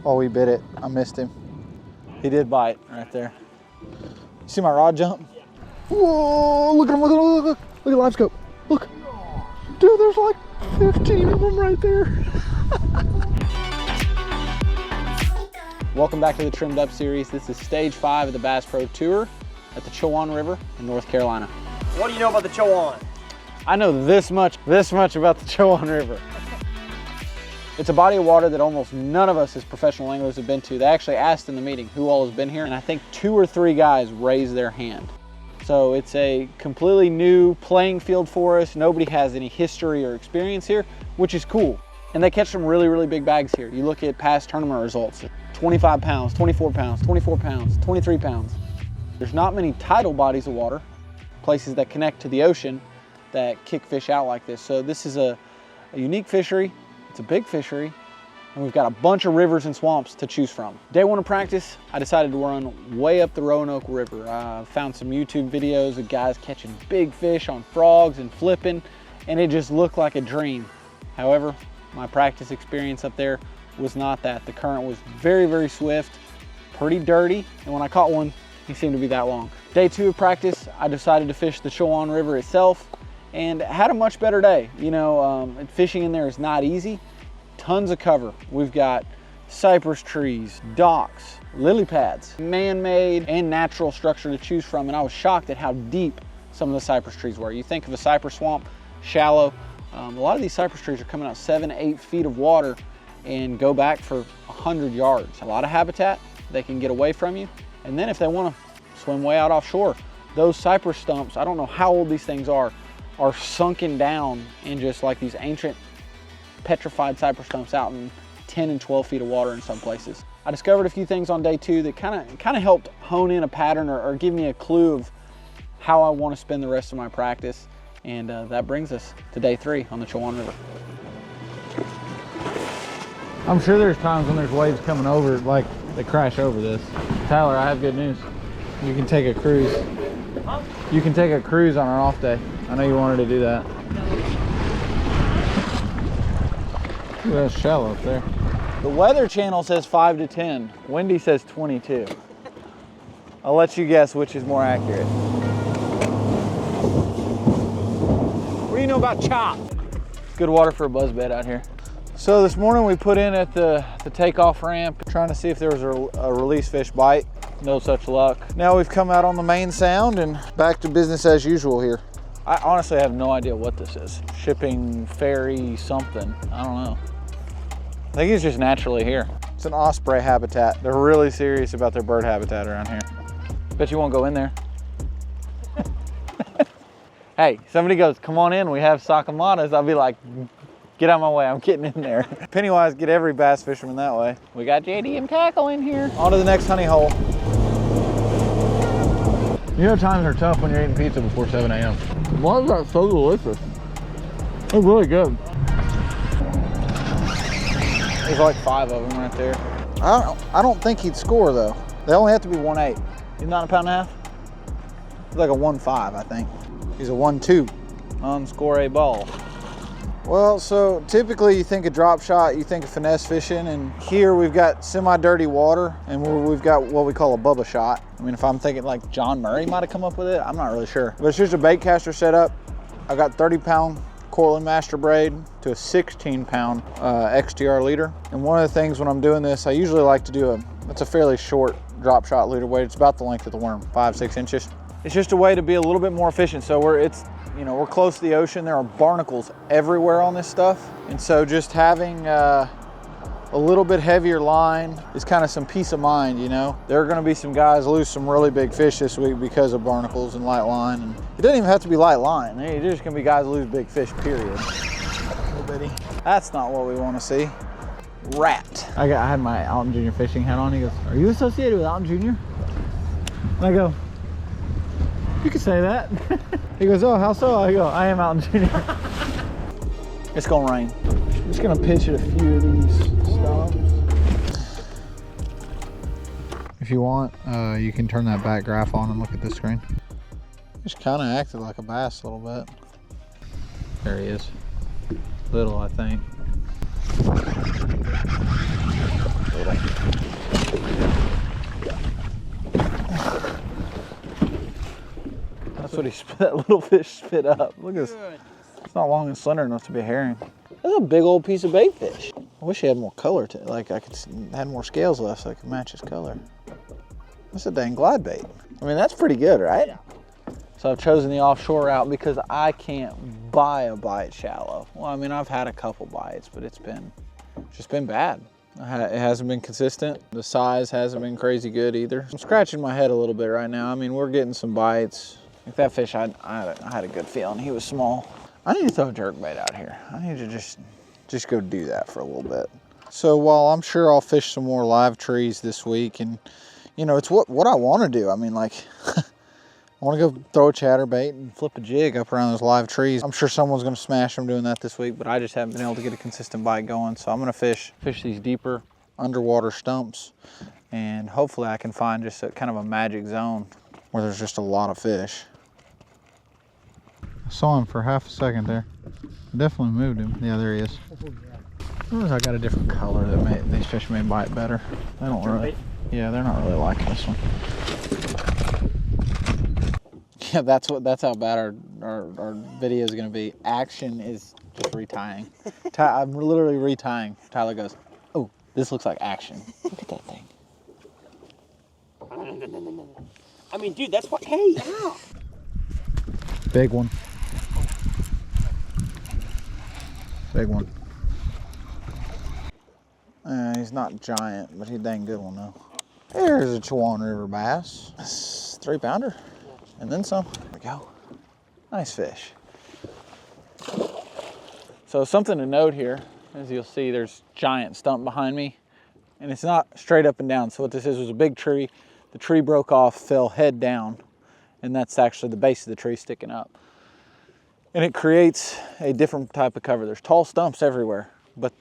Oh, he bit it. I missed him. He did bite right there. You see my rod jump? Whoa, look at him, look at him, look, look, look at live scope. Look. Dude, there's like 15 of them right there. Welcome back to the Trimmed Up series. This is stage 5 of the Bass Pro Tour at the Chowan River in North Carolina. What do you know about the Chowan? I know this much about the Chowan River. It's a body of water that almost none of us as professional anglers have been to. They actually asked in the meeting who all has been here, and I think 2 or 3 guys raised their hand. So it's a completely new playing field for us. Nobody has any history or experience here, which is cool. And they catch some really, really big bags here. You look at past tournament results, 25 pounds, 24 pounds, 24 pounds, 23 pounds. There's not many tidal bodies of water, places that connect to the ocean that kick fish out like this. So this is a unique fishery. It's a big fishery, and we've got a bunch of rivers and swamps to choose from. Day 1 of practice, I decided to run way up the Roanoke River. I found some YouTube videos of guys catching big fish on frogs and flipping, and it just looked like a dream. However, my practice experience up there was not that. The current was very, very swift, pretty dirty, and when I caught one, he seemed to be that long. Day 2 of practice, I decided to fish the Chowan River itself, and had a much better day. You know, fishing in there is not easy. Tons of cover. We've got cypress trees, docks, lily pads, man-made and natural structure to choose from, and I was shocked at how deep some of the cypress trees were. You think of a cypress swamp, shallow. A lot of these cypress trees are coming out 7 to 8 feet of water and go back for 100 yards. A lot of habitat. They can get away from you. And then if they want to swim way out offshore, those cypress stumps, I don't know how old these things are sunken down in just like these ancient petrified cypress stumps out in 10 and 12 feet of water in some places. I discovered a few things on day 2 that kind of helped hone in a pattern or give me a clue of how I want to spend the rest of my practice. And that brings us to day 3 on the Chowan River. I'm sure there's times when there's waves coming over, like they crash over this. Tyler, I have good news. You can take a cruise. Huh? You can take a cruise on an off day. I know you wanted to do that. Look at that shallow up there. The Weather Channel says 5 to 10. Windy says 22. I'll let you guess which is more accurate. What do you know about chop? Good water for a buzzbait out here. So this morning we put in at the takeoff ramp, trying to see if there was a release fish bite. No such luck. Now we've come out on the main sound and back to business as usual here. I honestly have no idea what this is. Shipping, ferry, something. I don't know. I think he's just naturally here. It's an osprey habitat. They're really serious about their bird habitat around here. Bet you won't go in there. Hey, somebody goes, come on in, we have sakamatas. I'll be like, get out of my way, I'm getting in there. Pennywise, get every bass fisherman that way. We got JDM tackle in here. On to the next honey hole. You know times are tough when you're eating pizza before 7 a.m. Why is that so delicious? It's really good. There's like 5 of them right there. I don't think he'd score though. They only have to be 1.8. He's not a pound and a half? He's like a 1.5, I think. He's a 1.2. Unscore a ball. Well, so typically you think of drop shot, you think of finesse fishing, and here we've got semi-dirty water, and we've got what we call a bubba shot. I mean, if I'm thinking like John Murray might have come up with it, I'm not really sure. But it's just a bait caster setup. I've got 30-pound Cortland master braid to a 16-pound XTR leader. And one of the things when I'm doing this, I usually like to do it's a fairly short drop shot leader weight. It's about the length of the worm, 5-6 inches. It's just a way to be a little bit more efficient. So we're close to the ocean. There are barnacles everywhere on this stuff. And so just having a little bit heavier line is kind of some peace of mind, you know? There are gonna be some guys lose some really big fish this week because of barnacles and light line. And it doesn't even have to be light line. There's just gonna be guys lose big fish, period. Little bitty. That's not what we wanna see. Rat. I had my Alton Jr. fishing hat on. He goes, are you associated with Alton Jr.? And I go, you can say that. He goes, oh, how so? I go, I am Alton Jr. It's gonna rain. I'm just gonna pitch at a few of these stumps. If you want, you can turn that back graph on and look at this screen. Just kind of acted like a bass a little bit. There he is. Little, I think. Little. That's what that little fish spit up. Look at this. It's not long and slender enough to be a herring. That's a big old piece of bait fish. I wish he had more color to it. Like had more scales left so I could match his color. That's a dang glide bait. I mean, that's pretty good, right? Yeah. So I've chosen the offshore route because I can't buy a bite shallow. Well, I mean, I've had a couple bites, but it's just been bad. It hasn't been consistent. The size hasn't been crazy good either. I'm scratching my head a little bit right now. I mean, we're getting some bites. Like that fish, I had a good feeling. He was small. I need to throw a jerkbait out here. I need to just go do that for a little bit. So while I'm sure I'll fish some more live trees this week, and you know, it's what I want to do. I mean, like, I want to go throw a chatterbait and flip a jig up around those live trees. I'm sure someone's going to smash them doing that this week, but I just haven't been able to get a consistent bite going. So I'm going to fish these deeper underwater stumps, and hopefully I can find just kind of a magic zone where there's just a lot of fish. I saw him for half a second there. I definitely moved him. Yeah, there he is. I wonder if I got a different color that these fish may bite better. They don't really. Yeah, they're not really liking this one. Yeah, that's how bad our video is going to be. Action is just retying. I'm literally retying. Tyler goes, "Oh, this looks like action. Look at that thing." I mean, dude, that's what. Hey, ow. Big one. Big one. He's not giant, but he's a dang good one though. There's a Chowan River bass. 3-pounder. And then some. There we go. Nice fish. So something to note here, as you'll see, there's giant stump behind me, and it's not straight up and down. So what this is was a big tree. The tree broke off, fell head down, and that's actually the base of the tree sticking up. And it creates a different type of cover. There's tall stumps everywhere, but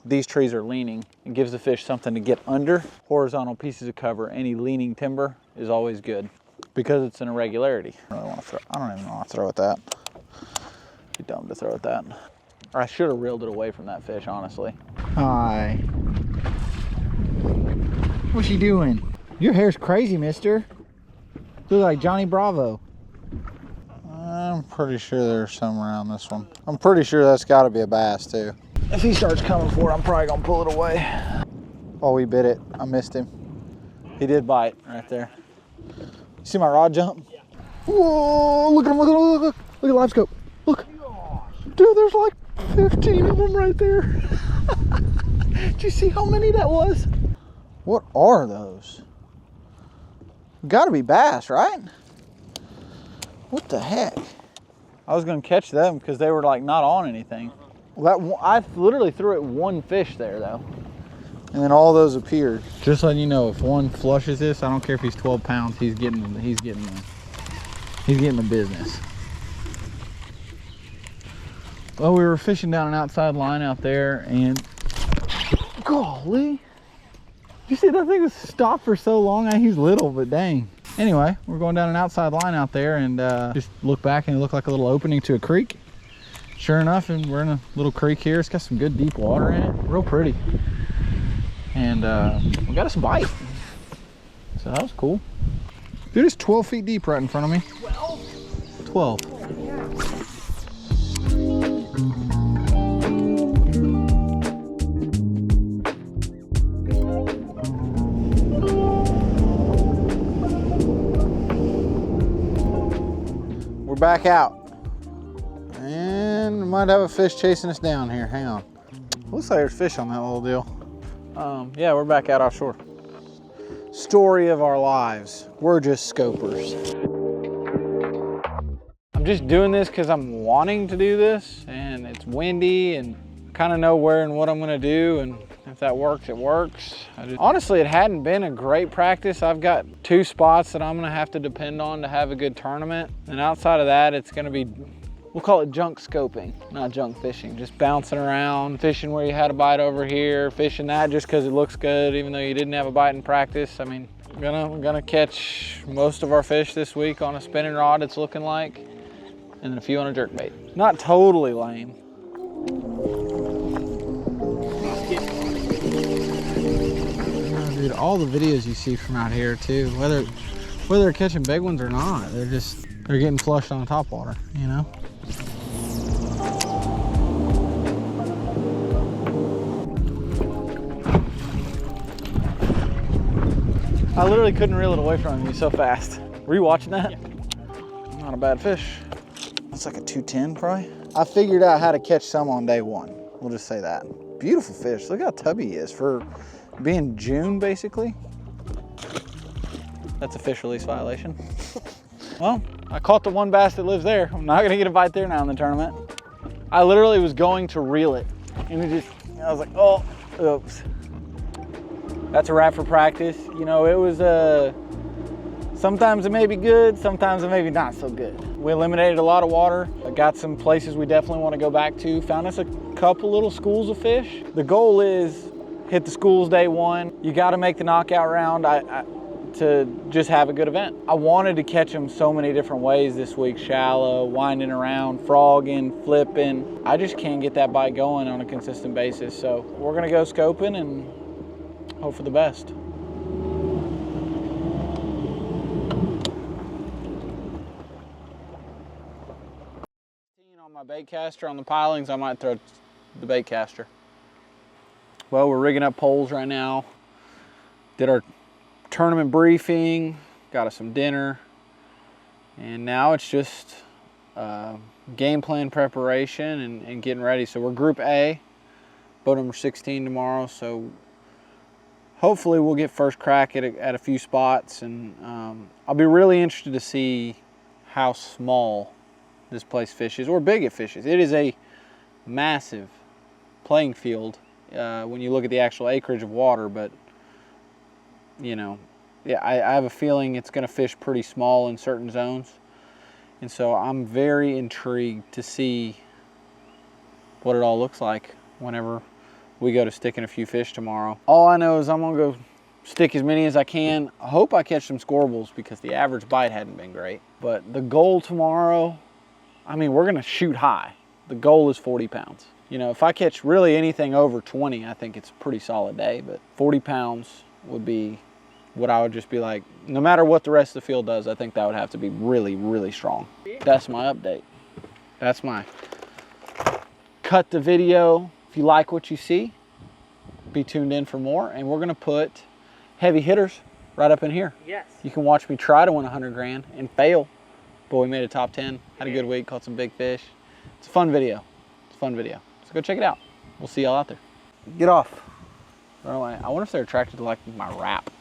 these trees are leaning. It gives the fish something to get under. Horizontal pieces of cover, any leaning timber is always good because it's an irregularity. I don't even want to throw at that. It'd be dumb to throw at that. Or I should have reeled it away from that fish, honestly. Hi. What's you doing? Your hair's crazy, mister. You look like Johnny Bravo. I'm pretty sure there's some around this one. I'm pretty sure that's got to be a bass too. If he starts coming for it, I'm probably gonna pull it away. Oh, he bit it. I missed him. He did bite right there. You see my rod jump? Yeah. Whoa, look at him, look at him, look at live scope. Look. Dude, there's like 15 of them right there. Did you see how many that was? What are those? Gotta be bass, right? What the heck? I was gonna catch them because they were like not on anything. Well, I literally threw it one fish there though. And then all those appeared. Just letting you know, if one flushes this, I don't care if he's 12 pounds, he's getting the business. Well, we were fishing down an outside line out there, and golly, you see that thing was stopped for so long? He's little, but dang. Anyway, we're going down an outside line out there, and just look back and it looked like a little opening to a creek. Sure enough, and we're in a little creek here. It's got some good deep water in it, real pretty. And we got us a bite. So that was cool. Dude, it's 12 feet deep right in front of me. 12? 12. We're back out. And we might have a fish chasing us down here. Hang on. Looks like there's fish on that little deal. Yeah, we're back out offshore. Story of our lives. We're just scopers. I'm just doing this because I'm wanting to do this, and it's windy, and I kind of know where and what I'm gonna do, and if that works, it works. Honestly, it hadn't been a great practice. I've got 2 spots that I'm gonna have to depend on to have a good tournament, and outside of that, it's gonna be, we'll call it junk scoping, not junk fishing. Just bouncing around, fishing where you had a bite over here, fishing that just because it looks good, even though you didn't have a bite in practice. I mean, we're gonna catch most of our fish this week on a spinning rod, it's looking like, and then a few on a jerkbait. Not totally lame. Dude, all the videos you see from out here too, whether they're catching big ones or not, they're just they're getting flushed on the top water, you know? I literally couldn't reel it away from you so fast. Were you watching that? Yeah. Not a bad fish. It's like a 210 probably. I figured out how to catch some on day one. We'll just say that. Beautiful fish. Look how tubby he is for being June, basically. That's a fish release violation. Well, I caught the one bass that lives there. I'm not gonna get a bite there now in the tournament. I literally was going to reel it and it just, I was like, oh, oops. That's a wrap for practice. You know, it was sometimes it may be good, sometimes it may be not so good. We eliminated a lot of water. I got some places we definitely want to go back to. Found us a couple little schools of fish. The goal is hit the schools day one. You got to make the knockout round to just have a good event. I wanted to catch them so many different ways this week. Shallow, winding around, frogging, flipping. I just can't get that bite going on a consistent basis. So we're going to go scoping and hope for the best. On my bait caster on the pilings, I might throw the bait caster. Well, we're rigging up poles right now. Did our tournament briefing, got us some dinner, and now it's just game plan preparation and getting ready. So we're Group A, boat number 16 tomorrow. So hopefully we'll get first crack at a few spots, and I'll be really interested to see how small this place fishes or big it fishes. It is a massive playing field when you look at the actual acreage of water, but you know, yeah, I have a feeling it's going to fish pretty small in certain zones, and so I'm very intrigued to see what it all looks like whenever we go to sticking a few fish tomorrow. All I know is I'm gonna go stick as many as I can. I hope I catch some scorables because the average bite hadn't been great. But the goal tomorrow, I mean, we're gonna shoot high. The goal is 40 pounds. You know, if I catch really anything over 20, I think it's a pretty solid day, but 40 pounds would be what I would just be like, no matter what the rest of the field does, I think that would have to be really, really strong. That's my update. That's my cut the video. If you like what you see, be tuned in for more, and we're gonna put heavy hitters right up in here. Yes. You can watch me try to win 100 grand and fail. But we made a top 10, had a good week, caught some big fish. It's a fun video. It's a fun video. So go check it out. We'll see y'all out there. Get off. I wonder if they're attracted to like my wrap.